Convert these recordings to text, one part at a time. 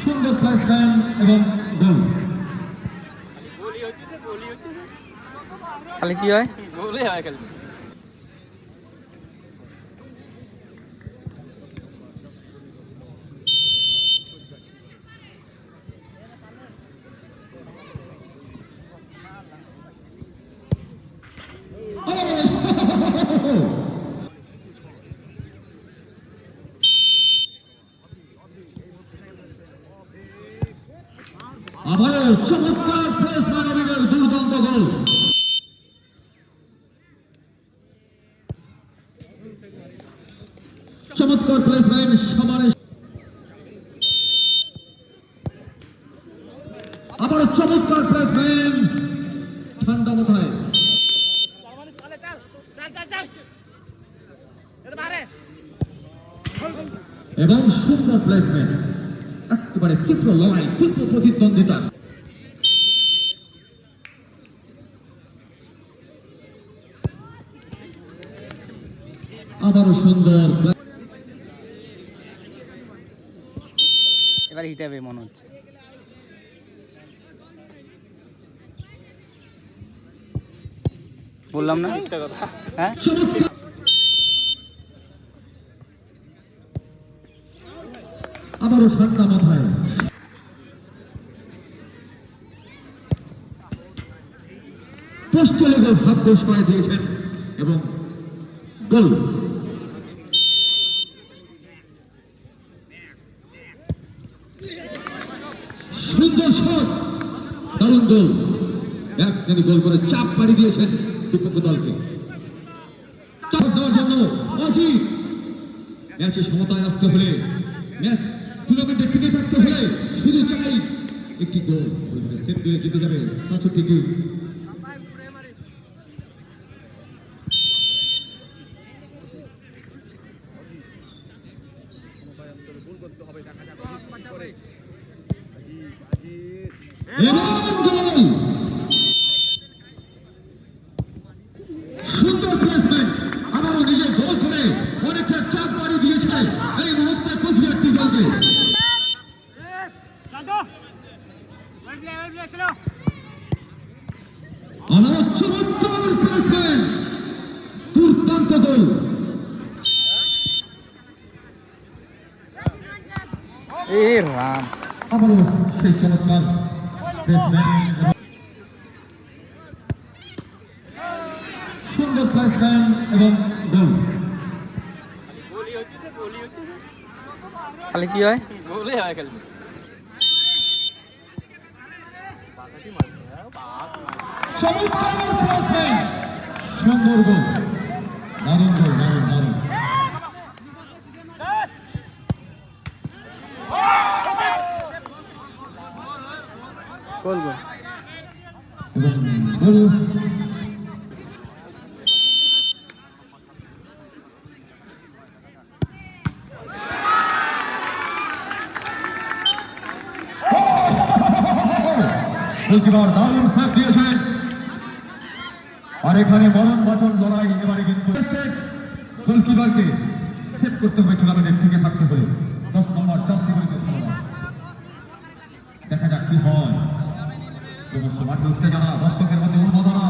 সুন্দর প্লেসমেন্ট এবং গোল। খালি কি হয়? গোলই হয় খালি। আবারও চমৎকার প্লেসমেন্ট অবিনের দুর্দান্ত গোল। চমৎকার প্লেসমেন্ট সমানে আবারও চমৎকার প্লেসমেন্ট ঠান্ডা মাথায় এবং সুন্দর প্লেসমেন্ট একেবারে তীব্র লড়াই তীব্র প্রতিদ্বন্দ্বিতা। আবারও সুন্দর এবার হিটাবে মনে হচ্ছে। বললাম না একটা কথা। হ্যাঁ আবারও ঠান্ডা মাথায় পোস্ট লেগে ভাব বেশ করে দিয়েছেন এবং গোল। সুন্দর শট, দারুণ গোল। ব্যাটসম্যান গোল করে চাপ পাড়ি দিয়েছেন বিপক্ষ দলকে। চাপ দেওয়ার জন্য অজিত ম্যাচে সমতায় আসতে হলে, ম্যাচ টুর্নামেন্টে টিকে থাকতে হলে শুধু চাই একটি গোল। সেভ দিলে জিতে যাবে 65টি। সুন্দর প্লেসমেন্ট, আবারও নিজে গোল করে অনেকটা চাপ বাড়ি দিয়েছে এই মুহূর্তে কোচবিহার দলকে। চমৎকার প্লেসমেন্ট, দুর্দান্ত গোল। রাম আবারও সেই চমৎকার প্লেসমেন্ট, সুন্দর প্লেসমেন্ট এবং গোল। খালি কি হয়? গোলই হয় খালি। চমৎকার প্লেসমেন্ট, সুন্দর গোল, দারুণ গোল, দারুণ দারুণ। গোল গোল গোল। গোলকিপার দারুণ সাথ দিয়েছেন। আর এখানে মরণ বাঁচন লড়াই। এবারে কিন্তু গোলকিপারকে সেভ করতে হবে টুর্নামেন্টে টিকে থাকতে হলে। 10 নম্বর জার্সি পরিহিত খেলোয়াড়। দেখা যাক কি হয়। মাঠে উত্তেজনা, দর্শকের মধ্যে উন্মাদনা,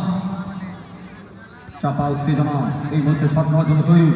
চাপা উত্তেজনা এই মুহূর্তে শট নেওয়ার জন্য তৈরি।